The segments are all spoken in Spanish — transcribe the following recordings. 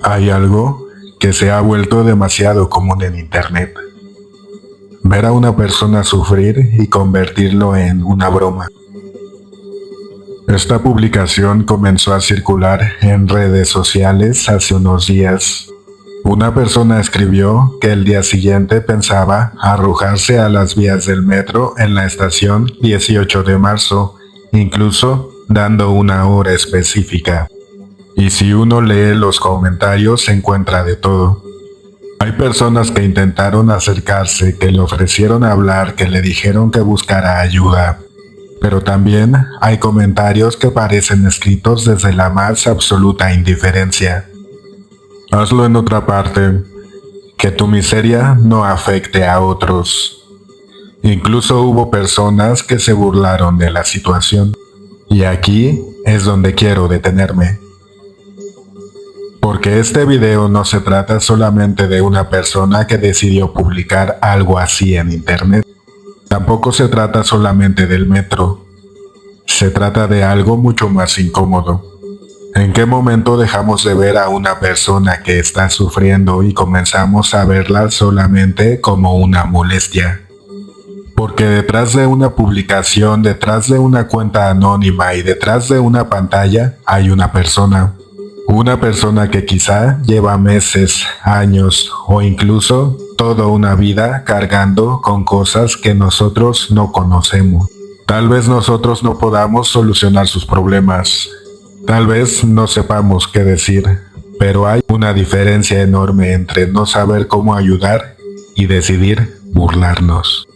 Hay algo que se ha vuelto demasiado común en Internet. Ver a una persona sufrir y convertirlo en una broma. Esta publicación comenzó a circular en redes sociales hace unos días. Una persona escribió que el día siguiente pensaba arrojarse a las vías del metro en la estación 18 de marzo, incluso dando una hora específica. Y si uno lee los comentarios se encuentra de todo. Hay personas que intentaron acercarse, que le ofrecieron hablar, que le dijeron que buscara ayuda. Pero también hay comentarios que parecen escritos desde la más absoluta indiferencia. Hazlo en otra parte, que tu miseria no afecte a otros. Incluso hubo personas que se burlaron de la situación. Y aquí es donde quiero detenerme. Porque este video no se trata solamente de una persona que decidió publicar algo así en Internet. Tampoco se trata solamente del metro. Se trata de algo mucho más incómodo. ¿En qué momento dejamos de ver a una persona que está sufriendo y comenzamos a verla solamente como una molestia? Porque detrás de una publicación, detrás de una cuenta anónima y detrás de una pantalla hay una persona. Una persona que quizá lleva meses, años o incluso toda una vida cargando con cosas que nosotros no conocemos. Tal vez nosotros no podamos solucionar sus problemas. Tal vez no sepamos qué decir, pero hay una diferencia enorme entre no saber cómo ayudar y decidir burlarnos.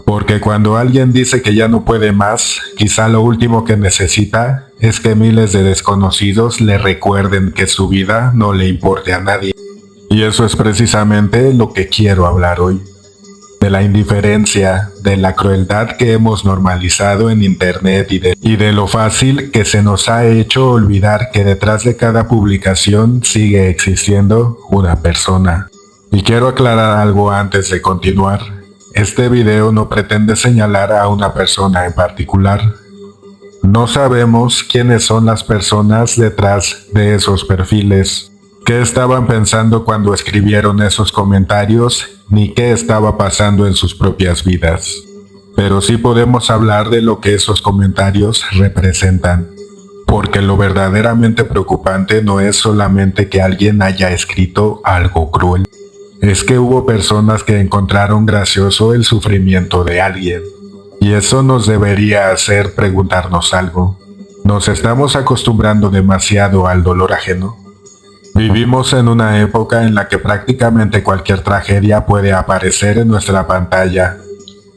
Porque cuando alguien dice que ya no puede más, quizá lo último que necesita es que miles de desconocidos le recuerden que su vida no le importe a nadie. Y eso es precisamente lo que quiero hablar hoy. De la indiferencia, de la crueldad que hemos normalizado en Internet y de lo fácil que se nos ha hecho olvidar que detrás de cada publicación sigue existiendo una persona. Y quiero aclarar algo antes de continuar. Este video no pretende señalar a una persona en particular. No sabemos quiénes son las personas detrás de esos perfiles, qué estaban pensando cuando escribieron esos comentarios, ni qué estaba pasando en sus propias vidas. Pero sí podemos hablar de lo que esos comentarios representan. Porque lo verdaderamente preocupante no es solamente que alguien haya escrito algo cruel. Es que hubo personas que encontraron gracioso el sufrimiento de alguien. Y eso nos debería hacer preguntarnos algo. ¿Nos estamos acostumbrando demasiado al dolor ajeno? Vivimos en una época en la que prácticamente cualquier tragedia puede aparecer en nuestra pantalla.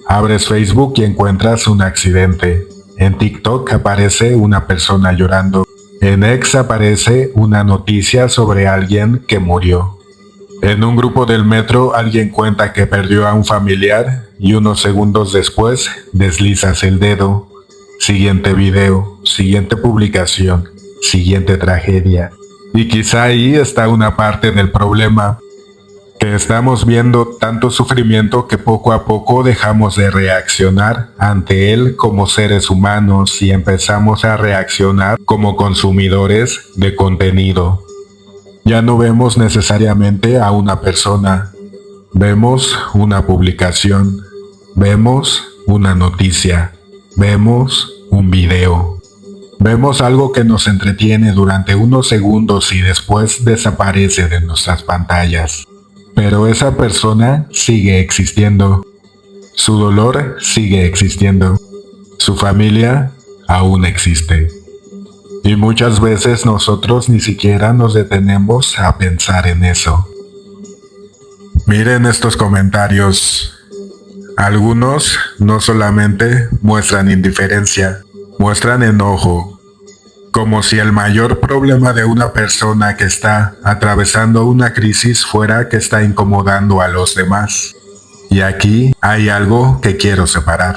Abres Facebook y encuentras un accidente. En TikTok aparece una persona llorando. En X aparece una noticia sobre alguien que murió. En un grupo del metro alguien cuenta que perdió a un familiar y unos segundos después deslizas el dedo. Siguiente video, siguiente publicación, siguiente tragedia. Y quizá ahí está una parte del problema, que estamos viendo tanto sufrimiento que poco a poco dejamos de reaccionar ante él como seres humanos y empezamos a reaccionar como consumidores de contenido. Ya no vemos necesariamente a una persona, vemos una publicación, vemos una noticia, vemos un video. Vemos algo que nos entretiene durante unos segundos y después desaparece de nuestras pantallas. Pero esa persona sigue existiendo. Su dolor sigue existiendo. Su familia aún existe. Y muchas veces nosotros ni siquiera nos detenemos a pensar en eso. Miren estos comentarios. Algunos no solamente muestran indiferencia, muestran enojo, como si el mayor problema de una persona que está atravesando una crisis fuera que está incomodando a los demás. Y aquí hay algo que quiero separar.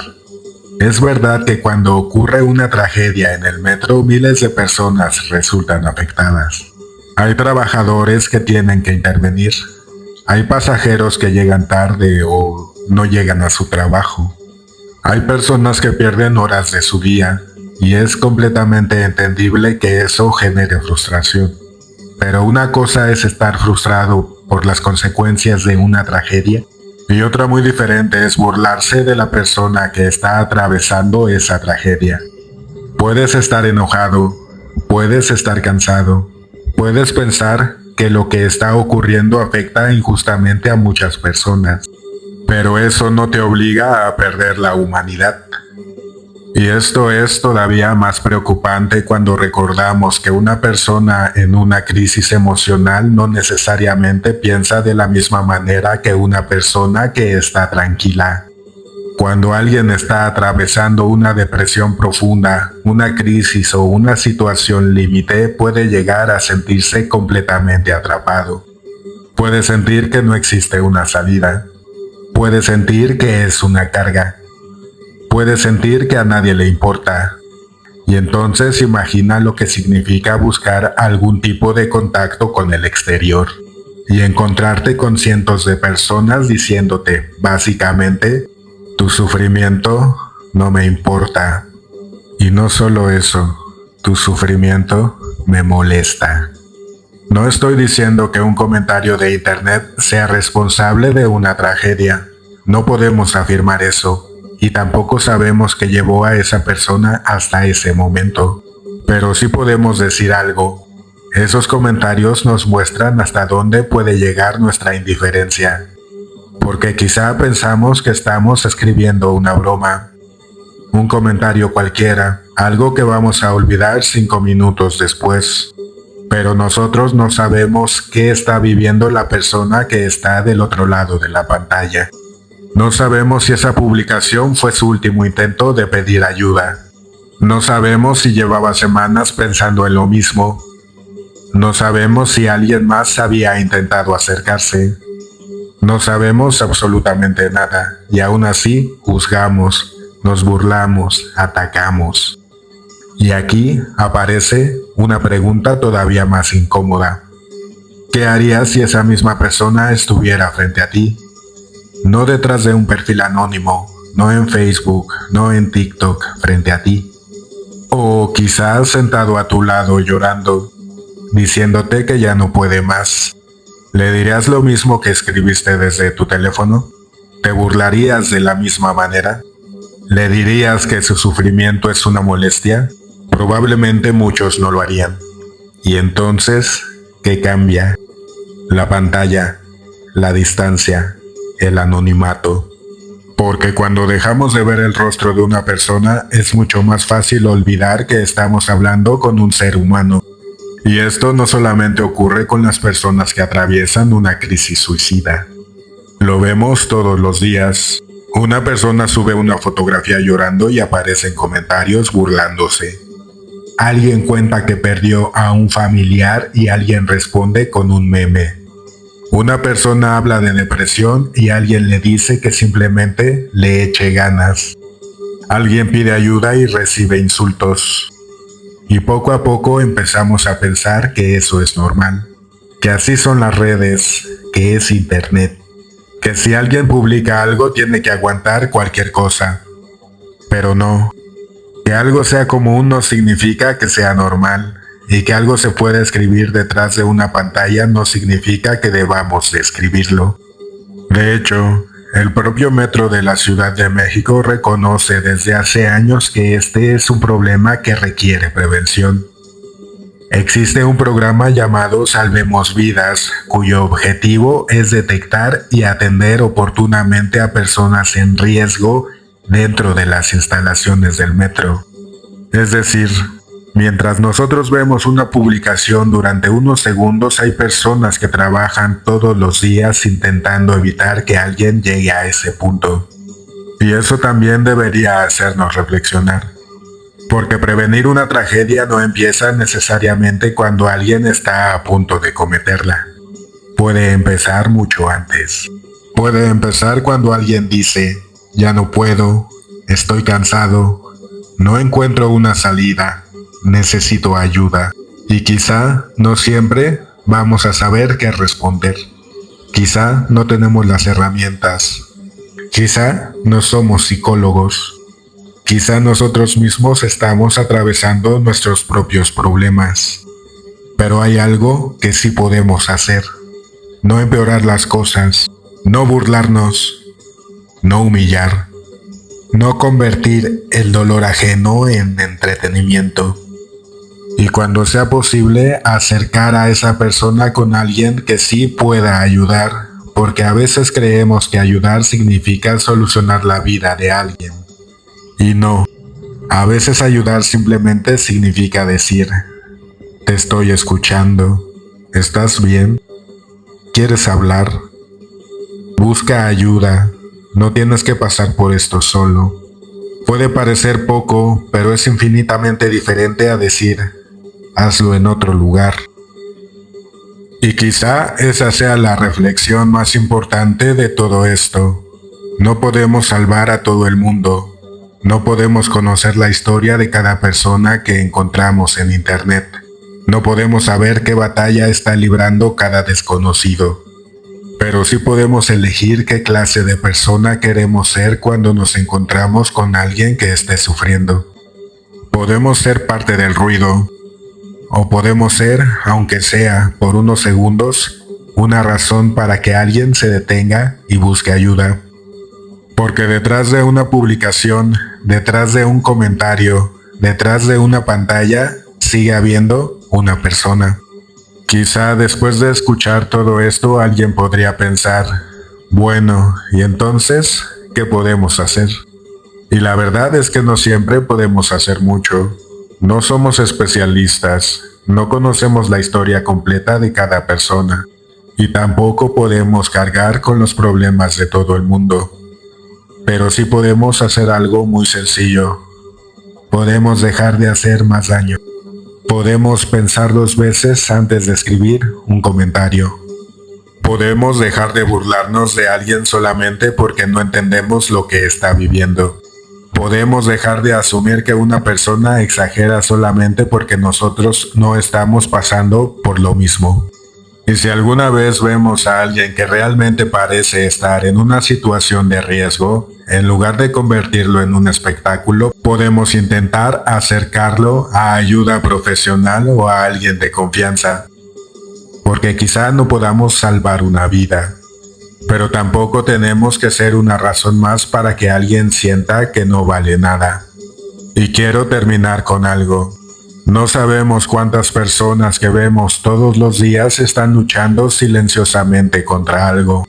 Es verdad que cuando ocurre una tragedia en el metro, miles de personas resultan afectadas. Hay trabajadores que tienen que intervenir. Hay pasajeros que llegan tarde o no llegan a su trabajo. Hay personas que pierden horas de su día y es completamente entendible que eso genere frustración. Pero una cosa es estar frustrado por las consecuencias de una tragedia y otra muy diferente es burlarse de la persona que está atravesando esa tragedia. Puedes estar enojado, puedes estar cansado, puedes pensar que lo que está ocurriendo afecta injustamente a muchas personas, pero eso no te obliga a perder la humanidad. Y esto es todavía más preocupante cuando recordamos que una persona en una crisis emocional no necesariamente piensa de la misma manera que una persona que está tranquila. Cuando alguien está atravesando una depresión profunda, una crisis o una situación límite, puede llegar a sentirse completamente atrapado. Puede sentir que no existe una salida. Puede sentir que es una carga. Puede sentir que a nadie le importa. Y entonces imagina lo que significa buscar algún tipo de contacto con el exterior y encontrarte con cientos de personas diciéndote, básicamente, tu sufrimiento no me importa. Y no solo eso, tu sufrimiento me molesta. No estoy diciendo que un comentario de internet sea responsable de una tragedia. No podemos afirmar eso. Y tampoco sabemos qué llevó a esa persona hasta ese momento. Pero sí podemos decir algo. Esos comentarios nos muestran hasta dónde puede llegar nuestra indiferencia. Porque quizá pensamos que estamos escribiendo una broma, un comentario cualquiera, algo que vamos a olvidar 5 minutos después. Pero nosotros no sabemos qué está viviendo la persona que está del otro lado de la pantalla. No sabemos si esa publicación fue su último intento de pedir ayuda. No sabemos si llevaba semanas pensando en lo mismo. No sabemos si alguien más había intentado acercarse. No sabemos absolutamente nada, y aún así juzgamos, nos burlamos, atacamos. Y aquí aparece una pregunta todavía más incómoda. ¿Qué harías si esa misma persona estuviera frente a ti? No detrás de un perfil anónimo, no en Facebook, no en TikTok, frente a ti. O quizás sentado a tu lado llorando, diciéndote que ya no puede más. ¿Le dirías lo mismo que escribiste desde tu teléfono? ¿Te burlarías de la misma manera? ¿Le dirías que su sufrimiento es una molestia? Probablemente muchos no lo harían. Y entonces, ¿qué cambia? La pantalla, la distancia, el anonimato. Porque cuando dejamos de ver el rostro de una persona, es mucho más fácil olvidar que estamos hablando con un ser humano. Y esto no solamente ocurre con las personas que atraviesan una crisis suicida. Lo vemos todos los días. Una persona sube una fotografía llorando y aparecen comentarios burlándose. Alguien cuenta que perdió a un familiar y alguien responde con un meme. Una persona habla de depresión y alguien le dice que simplemente le eche ganas. Alguien pide ayuda y recibe insultos. Y poco a poco empezamos a pensar que eso es normal, que así son las redes, que es internet, que si alguien publica algo tiene que aguantar cualquier cosa. Pero no, que algo sea común no significa que sea normal, y que algo se pueda escribir detrás de una pantalla no significa que debamos escribirlo. De hecho, el propio Metro de la Ciudad de México reconoce desde hace años que este es un problema que requiere prevención. Existe un programa llamado Salvemos Vidas, cuyo objetivo es detectar y atender oportunamente a personas en riesgo dentro de las instalaciones del metro. Es decir, mientras nosotros vemos una publicación durante unos segundos, hay personas que trabajan todos los días intentando evitar que alguien llegue a ese punto. Y eso también debería hacernos reflexionar. Porque prevenir una tragedia no empieza necesariamente cuando alguien está a punto de cometerla. Puede empezar mucho antes. Puede empezar cuando alguien dice, ya no puedo, estoy cansado, no encuentro una salida. Necesito ayuda. Y quizá no siempre vamos a saber qué responder. Quizá no tenemos las herramientas. Quizá no somos psicólogos. Quizá nosotros mismos estamos atravesando nuestros propios problemas. Pero hay algo que sí podemos hacer. No empeorar las cosas, no burlarnos, no humillar, no convertir el dolor ajeno en entretenimiento. Y cuando sea posible, acercar a esa persona con alguien que sí pueda ayudar, porque a veces creemos que ayudar significa solucionar la vida de alguien. Y no, a veces ayudar simplemente significa decir: te estoy escuchando, ¿estás bien? ¿Quieres hablar? Busca ayuda, no tienes que pasar por esto solo. Puede parecer poco, pero es infinitamente diferente a decir: hazlo en otro lugar. Y quizá esa sea la reflexión más importante de todo esto. No podemos salvar a todo el mundo. No podemos conocer la historia de cada persona que encontramos en internet. No podemos saber qué batalla está librando cada desconocido. Pero sí podemos elegir qué clase de persona queremos ser cuando nos encontramos con alguien que esté sufriendo. Podemos ser parte del ruido, o podemos ser, aunque sea por unos segundos, una razón para que alguien se detenga y busque ayuda. Porque detrás de una publicación, detrás de un comentario, detrás de una pantalla, sigue habiendo una persona. Quizá después de escuchar todo esto alguien podría pensar: bueno, ¿y entonces qué podemos hacer? Y la verdad es que no siempre podemos hacer mucho. No somos especialistas, no conocemos la historia completa de cada persona, y tampoco podemos cargar con los problemas de todo el mundo. Pero sí podemos hacer algo muy sencillo. Podemos dejar de hacer más daño. Podemos pensar 2 veces antes de escribir un comentario. Podemos dejar de burlarnos de alguien solamente porque no entendemos lo que está viviendo. Podemos dejar de asumir que una persona exagera solamente porque nosotros no estamos pasando por lo mismo. Y si alguna vez vemos a alguien que realmente parece estar en una situación de riesgo, en lugar de convertirlo en un espectáculo, podemos intentar acercarlo a ayuda profesional o a alguien de confianza. Porque quizá no podamos salvar una vida, pero tampoco tenemos que ser una razón más para que alguien sienta que no vale nada. Y quiero terminar con algo. No sabemos cuántas personas que vemos todos los días están luchando silenciosamente contra algo.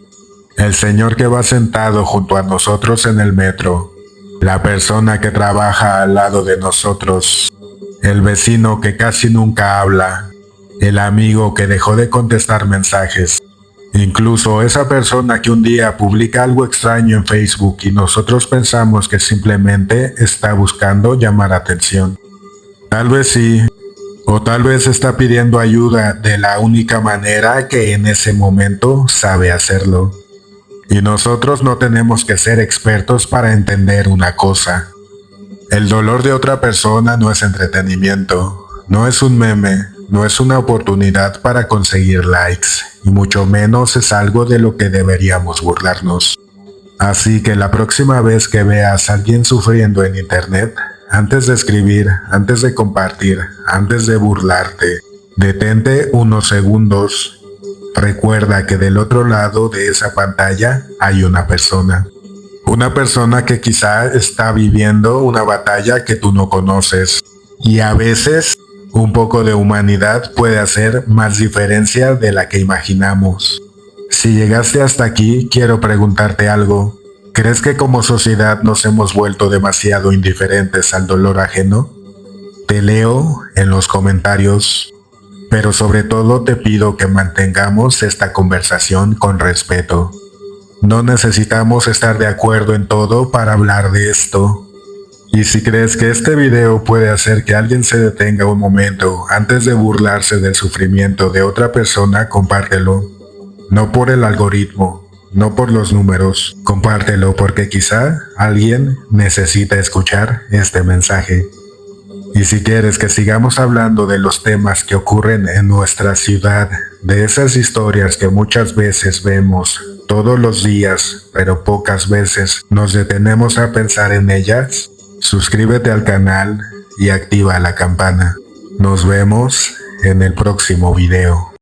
El señor que va sentado junto a nosotros en el metro, la persona que trabaja al lado de nosotros, el vecino que casi nunca habla, el amigo que dejó de contestar mensajes, incluso esa persona que un día publica algo extraño en Facebook y nosotros pensamos que simplemente está buscando llamar atención. Tal vez sí, o tal vez está pidiendo ayuda de la única manera que en ese momento sabe hacerlo. Y nosotros no tenemos que ser expertos para entender una cosa. El dolor de otra persona no es entretenimiento, no es un meme, no es una oportunidad para conseguir likes, y mucho menos es algo de lo que deberíamos burlarnos. Así que la próxima vez que veas a alguien sufriendo en internet, antes de escribir, antes de compartir, antes de burlarte, detente unos segundos. Recuerda que del otro lado de esa pantalla hay una persona. Una persona que quizá está viviendo una batalla que tú no conoces. Y a veces, un poco de humanidad puede hacer más diferencia de la que imaginamos. Si llegaste hasta aquí, quiero preguntarte algo. ¿Crees que como sociedad nos hemos vuelto demasiado indiferentes al dolor ajeno? Te leo en los comentarios. Pero sobre todo te pido que mantengamos esta conversación con respeto. No necesitamos estar de acuerdo en todo para hablar de esto. Y si crees que este video puede hacer que alguien se detenga un momento antes de burlarse del sufrimiento de otra persona, compártelo. No por el algoritmo, no por los números, compártelo porque quizá alguien necesita escuchar este mensaje. Y si quieres que sigamos hablando de los temas que ocurren en nuestra ciudad, de esas historias que muchas veces vemos todos los días, pero pocas veces nos detenemos a pensar en ellas, suscríbete al canal y activa la campana. Nos vemos en el próximo video.